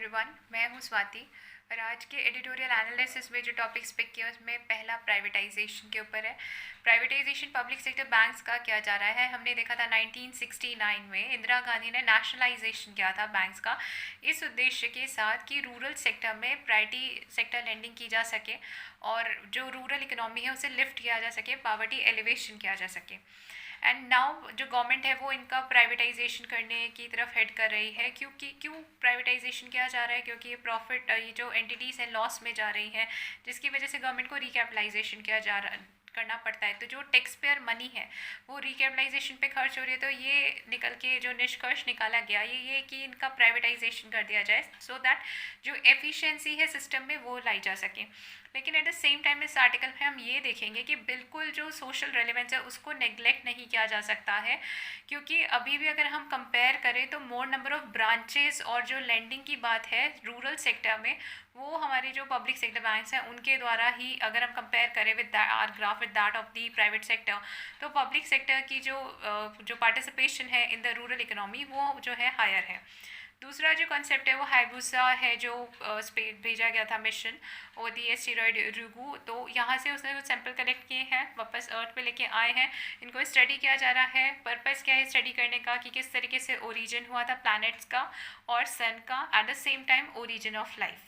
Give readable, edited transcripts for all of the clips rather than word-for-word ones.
Everyone, मैं हूँ स्वाति। और आज के एडिटोरियल एनालिसिस में जो टॉपिक्स पिक किया उसमें पहला प्राइवेटाइजेशन के ऊपर है। प्राइवेटाइजेशन पब्लिक सेक्टर बैंक्स का क्या जा रहा है। हमने देखा था 1969 में इंदिरा गांधी ने नेशनलाइजेशन किया था बैंक्स का, इस उद्देश्य के साथ कि रूरल सेक्टर में प्राइवेटी सेक्टर लेंडिंग की जा सके और जो रूरल इकोनॉमी है उसे लिफ्ट किया जा सके, पॉवर्टी एलिवेशन किया जा सके। एंड नाउ जो गवर्नमेंट है वो इनका प्राइवेटाइजेशन करने की तरफ हेड कर रही है। क्यों प्राइवेटाइजेशन किया जा रहा है? क्योंकि ये प्रॉफिट, ये जो एंटिटीज़ हैं लॉस में जा रही हैं, जिसकी वजह से गवर्नमेंट को रिकैपिटलाइजेशन करना पड़ता है। तो जो टैक्स पेयर मनी है वो रिकैपिटलाइजेशन पे खर्च हो रही है। तो ये निकल के जो निष्कर्ष निकाला गया ये कि इनका प्राइवेटाइजेशन कर दिया जाए सो दैट जो एफिशिएंसी है सिस्टम में वो लाई जा सके। लेकिन एट द सेम टाइम इस आर्टिकल में हम ये देखेंगे कि बिल्कुल जो सोशल रेलेवेंस है उसको नेग्लेक्ट नहीं किया जा सकता है, क्योंकि अभी भी अगर हम कंपेयर करें तो मोर नंबर ऑफ ब्रांचेस और जो लैंडिंग की बात है रूरल सेक्टर में वो हमारे जो पब्लिक सेक्टर बैंक्स हैं उनके द्वारा ही, अगर हम कंपेयर करें with our graph with that of the private sector, तो पब्लिक सेक्टर की जो पार्टिसिपेशन है इन द रूरल इकोनॉमी वो जो है हायर है। दूसरा जो कॉन्सेप्ट है वो हाइबुसा है, जो स्पेस भेजा गया था मिशन और दी एस्टेरॉयड रुगू। तो यहाँ से उसने कुछ सैंपल कलेक्ट किए हैं, वापस अर्थ पे लेके आए हैं, इनको स्टडी किया जा रहा है। पर्पस क्या है स्टडी करने का कि किस तरीके से ओरिजिन हुआ था प्लैनेट्स का और सन का, at the same time origin of life.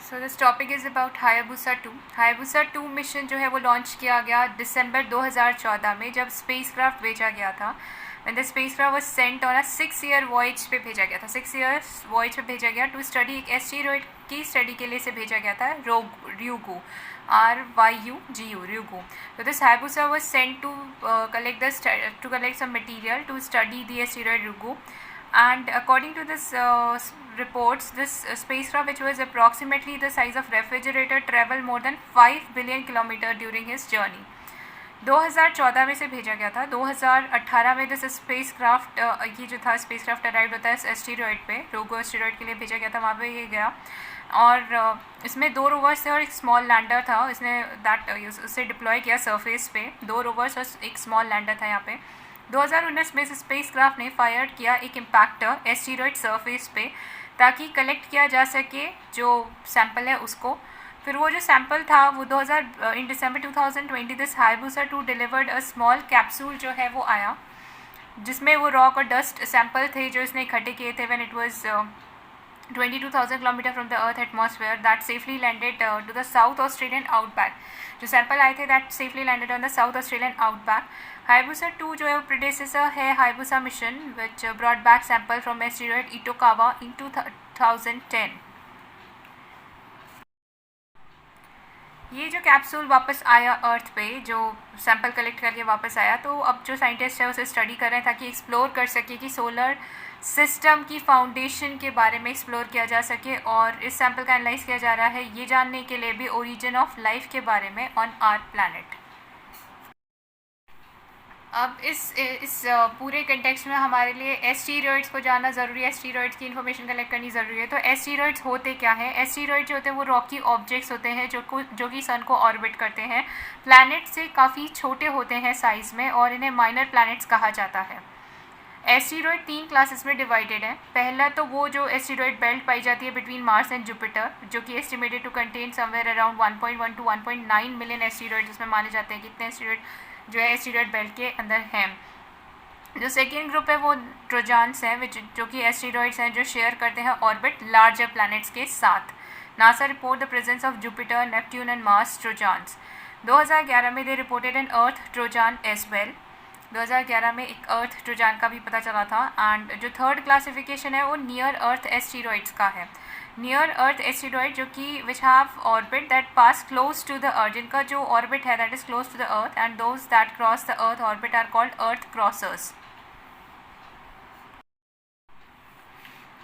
So this topic is about Hayabusa 2। Hayabusa 2 mission जो है वो लॉन्च किया गया दिसंबर 2014 में, जब स्पेसक्राफ्ट भेजा गया था। When the spacecraft was sent on a 6-year voyage पे भेजा गया था, 6 years voyage पे भेजा गया टू स्टडी एक एस्टेरॉयड की स्टडी के लिए से भेजा गया था, RYUGU, RYUGU। So this Hayabusa was sent to collect some material to study the asteroid RYUGU, and according to this reports, this spacecraft, which was approximately the size of refrigerator, traveled more than 5 billion kilometers during his journey। 2014 में से भेजा गया था। 2018 में this spacecraft, ये जो था spacecraft arrive होता है इस एस्टेरॉयड पे, रोगो एस्टेरॉयड के लिए भेजा गया था, वहाँ पे ये गया। और इसमें 2 रोवर्स थे और एक स्मॉल लैंडर था। इसने उसे डिप्लॉय किया सरफेस पे, 2 रोवर्स और एक स्मॉल लैंडर था यहाँ पे। 2019 में इस स्पेसक्राफ्ट ने फायर किया एक इम्पैक्टर एस्टेरॉयड सरफेस पे, ताकि कलेक्ट किया जा सके जो सैंपल है उसको। फिर वो जो सैंपल था वो इन दिसंबर 2020 this Hayabusa 2 delivered a small capsule जो है वो आया, जिसमें वो रॉक और डस्ट सैंपल थे जो इसने इकट्ठे किए थे when it was 22,000 kilometre from the earth atmosphere, that safely landed to the south Australian outback. जो सैंपल आए थे that safely landed on the south Australian outback. Hayabusa 2 जो है वो प्रीडेसेसर है Hayabusa mission which brought back sample from asteroid Itokawa in 2010। ये जो capsule वापस आया अर्थ पे, जो सैंपल कलेक्ट करके वापस आया, तो अब जो साइंटिस्ट है उसे स्टडी कर रहे हैं ताकि एक्सप्लोर कर सके कि सोलर सिस्टम की फाउंडेशन के बारे में एक्सप्लोर किया जा सके। और इस सैंपल का एनालाइज किया जा रहा है ये जानने के लिए भी ओरिजिन ऑफ लाइफ के बारे में ऑन आवर प्लैनेट। अब इस पूरे कंटेक्स्ट में हमारे लिए एस्टेरॉयड्स को जानना ज़रूरी है, एस्टेरॉयड्स की इन्फॉर्मेशन कलेक्ट करनी ज़रूरी है। तो एस्टेरॉयड्स होते क्या हैं? एस्टेरॉयड जो होते हैं वो रॉकी ऑब्जेक्ट्स होते हैं जो कि सन को ऑर्बिट करते हैं, प्लैनेट से काफ़ी छोटे होते हैं साइज़ में, और इन्हें माइनर प्लैनेट्स कहा जाता है। एस्टेरॉयड 3 क्लासेस में डिवाइडेड है। पहला तो वो जो एस्टेरॉयड बेल्ट पाई जाती है बिटवीन मार्स एंड जुपिटर, जो कि estimated to contain somewhere around 1.1 to 1.9 million asteroid, जिसमें माने जाते हैं कितने एस्टेरॉयड जो है एस्टेरॉयड बेल्ट के अंदर हैं। जो सेकेंड ग्रुप है वो ट्रोजान्स हैं, जो कि एस्टेरॉयड्स हैं जो शेयर करते हैं ऑर्बिट लार्जर प्लैनेट्स के साथ। NASA report the presence of Jupiter, Neptune and Mars Trojans. 2011 में they reported an earth Trojan as well. 2011 में एक अर्थ ट्रोजान का भी पता चला था। एंड जो थर्ड क्लासिफिकेशन है वो नियर अर्थ एस्टेरॉयड्स का है। नियर अर्थ एस्टेरॉयड जो कि which have orbit that pass close to the earth, जिनका जो ऑर्बिट है that is close to the earth, and those that cross the earth orbit are called earth crossers.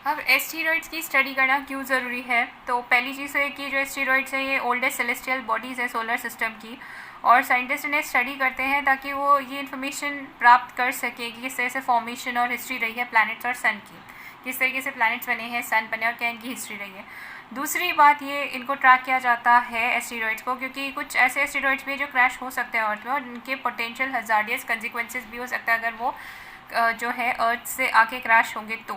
अब asteroids की study करना क्यों ज़रूरी है? तो पहली चीज़ है कि जो एस्टेरॉयड्स है ये ओल्डेस्ट सेलेस्टियल बॉडीज़ है सोलर सिस्टम की, और साइंटिस्ट इन्हें स्टडी करते हैं ताकि वो ये इन्फॉर्मेशन प्राप्त कर सके कि किस तरह से फॉर्मेशन और हिस्ट्री रही है प्लैनेट्स और सन की, किस तरीके से प्लैनेट्स बने हैं, सन बने और क्या इनकी हिस्ट्री रही है। दूसरी बात ये इनको ट्रैक किया जाता है एस्टेरॉयड्स को, क्योंकि कुछ ऐसे एस्टेरॉयड्स भी जो क्रैश हो सकते हैं अर्थ में और इनके पोटेंशियल हजार्डियस कंसिक्वेंसेस भी हो सकता है अगर वो जो है अर्थ से आके क्रैश होंगे तो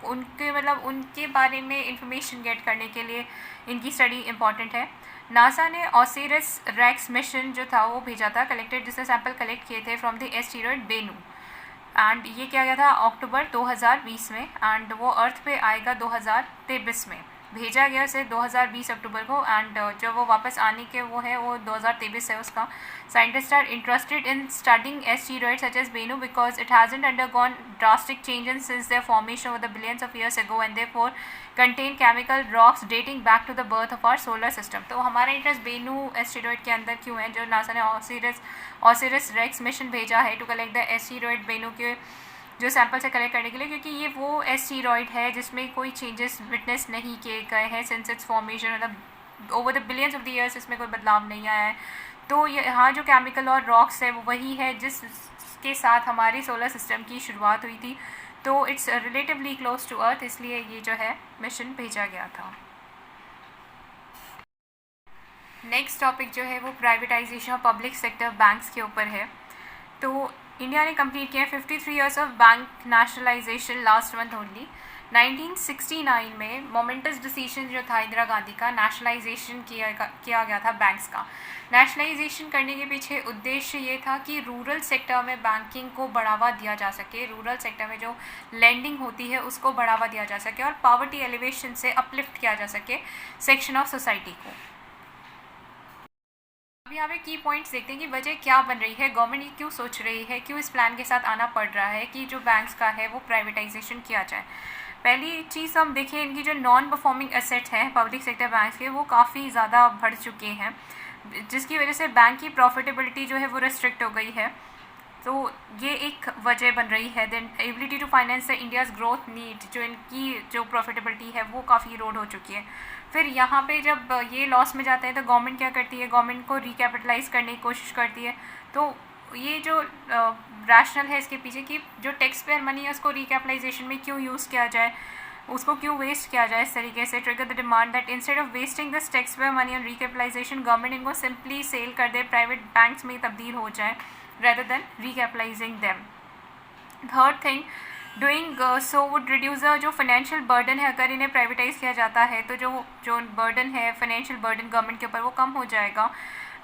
उनके मतलब उनके बारे में इंफॉर्मेशन गेट करने के लिए इनकी स्टडी इम्पॉर्टेंट है। नासा ने ओसिरिस रेक्स मिशन जो था वो भेजा था कलेक्टेड, जिससे सैंपल कलेक्ट किए थे from the asteroid Bennu, and ये किया गया था अक्टूबर 2020 में, एंड वो अर्थ पे आएगा 2023 में। भेजा गया उसे 2020 अक्टूबर को, एंड जब वो वापस आने के वो 2023 है उसका। Scientist are interested in studying asteroid such as Bennu because it hasn't undergone drastic changes since their formation over the billions of years ago and therefore contain chemical rocks dating back to the birth of our solar system. तो हमारा interest Bennu asteroid के अंदर क्यों है, जो NASA ने Osiris racks mission भेजा है to collect the asteroid Bennu के जो सैंपल से कलेक्ट करने के लिए, क्योंकि ये वो एस्टेरॉइड है जिसमें कोई चेंजेस विटनेस नहीं किए गए हैं सिंस इट्स फॉर्मेशन, मतलब over the billions of the years इसमें कोई बदलाव नहीं आया है। तो यहाँ जो केमिकल और रॉक्स है वो वही है जिसके साथ हमारी सोलर सिस्टम की शुरुआत हुई थी, तो it's relatively close to earth, इसलिए ये जो है मिशन भेजा गया था। नेक्स्ट टॉपिक जो है वो privatisation of public sector banks के ऊपर है। तो इंडिया ने कंप्लीट किया 53 years of bank nationalisation last month only. 1969 में मोमेंटस डिसीजन जो था इंदिरा गांधी का, नेशनलाइजेशन किया गया था बैंक्स का। नेशनलाइजेशन करने के पीछे उद्देश्य ये था कि रूरल सेक्टर में बैंकिंग को बढ़ावा दिया जा सके, रूरल सेक्टर में जो लैंडिंग होती है उसको बढ़ावा दिया जा सके, और पॉवर्टी एलिवेशन से अपलिफ्ट किया जा सके सेक्शन ऑफ सोसाइटी को। अब यहाँ पे की पॉइंट्स देखते हैं कि वजह क्या बन रही है, गवर्नमेंट क्यों सोच रही है, क्यों इस प्लान के साथ आना पड़ रहा है कि जो बैंक्स का है वो प्राइवेटाइजेशन किया जाए। पहली चीज़ हम देखें, इनकी जो नॉन परफॉर्मिंग एसेट्स हैं पब्लिक सेक्टर बैंक्स के, वो काफ़ी ज़्यादा बढ़ चुके हैं, जिसकी वजह से बैंक की प्रॉफिटेबिलिटी जो है वो रिस्ट्रिक्ट हो गई है। तो ये एक वजह बन रही है। Then ability to finance the India's growth need, जो इनकी जो प्रॉफिटेबिलिटी है वो काफ़ी इरोड हो चुकी है। फिर यहाँ पे जब ये लॉस में जाते हैं तो गवर्नमेंट क्या करती है, गवर्नमेंट को रिकैपिटलाइज करने की कोशिश करती है। तो ये जो रैशनल है इसके पीछे कि जो टैक्स पेयर मनी है उसको रिकैपिटलाइजेशन में क्यों यूज़ किया जाए, उसको क्यों वेस्ट किया जाए इस तरीके से। Trigger the demand that instead of wasting this tax payer money on recapitalisation, government इनको सिंपली सेल कर दे, प्राइवेट बैंक्स में तब्दील हो जाए rather than recapitalizing them. Third thing, doing so would reduce the जो financial burden है, अगर इन्हें प्राइवेटाइज किया जाता है तो जो बर्डन है, फाइनेंशियल बर्डन गवर्नमेंट के ऊपर वो कम हो जाएगा,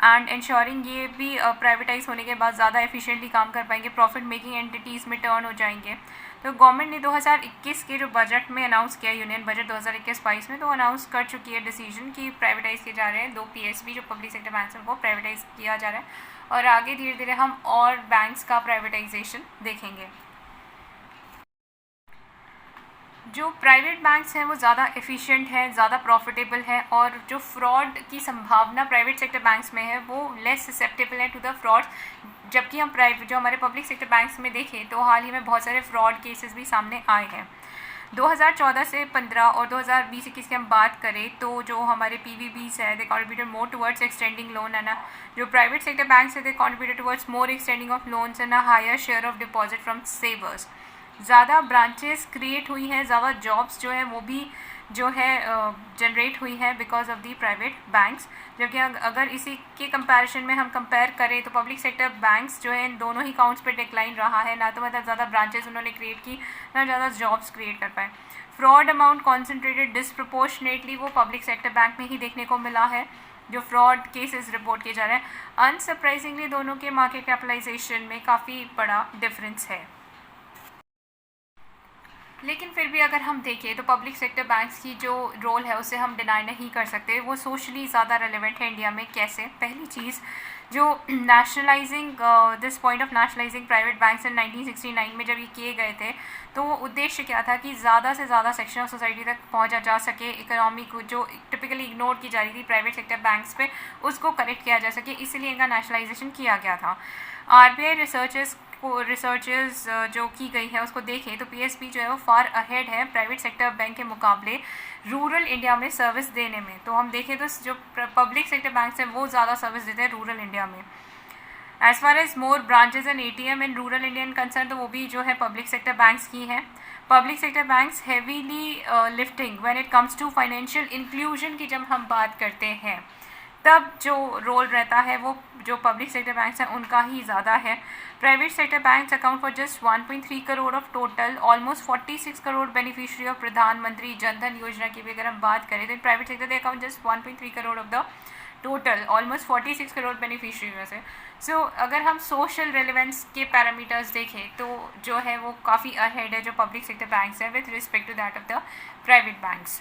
एंड इंश्योरिंग ये भी प्राइवेटाइज होने के बाद ज़्यादा एफिशिएंटली काम कर पाएंगे, प्रॉफिट मेकिंग एंटिटीज़ में टर्न हो जाएंगे। तो गवर्नमेंट ने 2021 के जो बजट में अनाउंस किया, यूनियन बजट 2021-22 में, तो अनाउंस कर चुकी है डिसीजन कि प्राइवेटाइज किए जा रहे हैं 2 PSB जो पब्लिक सेक्टर बैंक्स हैं वो प्राइवेटाइज किया जा रहा है, और आगे धीरे धीरे हम और बैंक्स का प्राइवेटाइजेशन देखेंगे। जो प्राइवेट बैंक्स हैं वो ज़्यादा एफिशिएंट है, ज़्यादा प्रॉफिटेबल है, और जो फ्रॉड की संभावना प्राइवेट सेक्टर बैंक्स में है वो लेस ससेप्टेबल है टू द फ्रॉड। जबकि हम जो हमारे पब्लिक सेक्टर बैंक्स में देखें तो हाल ही में बहुत सारे फ्रॉड केसेस भी सामने आए हैं। 2014 से 15 और 2020-21 की हम बात करें तो जो हमारे PVBs है, they contributed more towards extending loan, है ना। जो प्राइवेट सेक्टर बैंक्स है, they contributed towards more extending of loans and a higher share of deposit from savers. ज़्यादा ब्रांचेस क्रिएट हुई हैं, ज़्यादा जॉब्स जो है वो भी जो है जनरेट हुई है because of the private banks. जबकि अगर इसी के कंपैरिजन में हम कंपेयर करें तो पब्लिक सेक्टर बैंक्स जो है इन दोनों ही काउंट्स पे डिक्लाइन रहा है, ना तो मतलब ज़्यादा ब्रांचेस उन्होंने क्रिएट की, ना ज़्यादा जॉब्स क्रिएट कर पाए। फ्रॉड अमाउंट कॉन्सेंट्रेटेड डिसप्रपोर्शनेटली वो पब्लिक सेक्टर बैंक में ही देखने को मिला है, जो फ्रॉड केसेस रिपोर्ट किए जा रहे हैं। अनसरप्राइजिंगली दोनों के मार्केट कैपिटलाइजेशन में काफ़ी बड़ा डिफरेंस है। लेकिन फिर भी अगर हम देखें तो पब्लिक सेक्टर बैंक्स की जो रोल है उसे हम डिनाई नहीं कर सकते, वो सोशली ज़्यादा रेलेवेंट है इंडिया में। कैसे? पहली चीज़, जो nationalising this point of nationalising private banks in 1969 में जब ये किए गए थे तो वो उद्देश्य क्या था कि ज़्यादा से ज़्यादा सेक्शन ऑफ सोसाइटी तक पहुंचा जा सके, इकोनॉमी को जो टिपिकली इग्नोर की जा रही थी प्राइवेट सेक्टर बैंक्स पे, उसको करेक्ट किया जा सके, इसलिए इनका नेशनलाइजेशन किया गया था। RBI रिसर्चेस जो की गई है उसको देखें तो PSB जो है वो फार अहेड है प्राइवेट सेक्टर बैंक के मुकाबले रूरल इंडिया में सर्विस देने में। तो हम देखें तो जो पब्लिक सेक्टर बैंक्स हैं वो ज़्यादा सर्विस देते हैं रूरल इंडिया में। As far as more branches and ATM in rural Indian concern, तो वो भी जो है पब्लिक सेक्टर बैंक्स की है। Public sector banks heavily lifting when it comes to financial inclusion की जब हम बात करते हैं तब जो रोल रहता है वो जो पब्लिक सेक्टर बैंक्स हैं उनका ही ज़्यादा है। Private sector banks account for just 1.3 crore of total, almost 46 crore beneficiary of प्रधानमंत्री जनधन योजना की भी अगर हम बात करें तो private sector they account just 1.3 crore of the total, almost 46 crore beneficiary में से। सो अगर हम सोशल रेलिवेंस के पैरामीटर्स देखें तो जो है वो काफ़ी अहेड है जो पब्लिक सेक्टर बैंक्स है with respect to that of the private banks.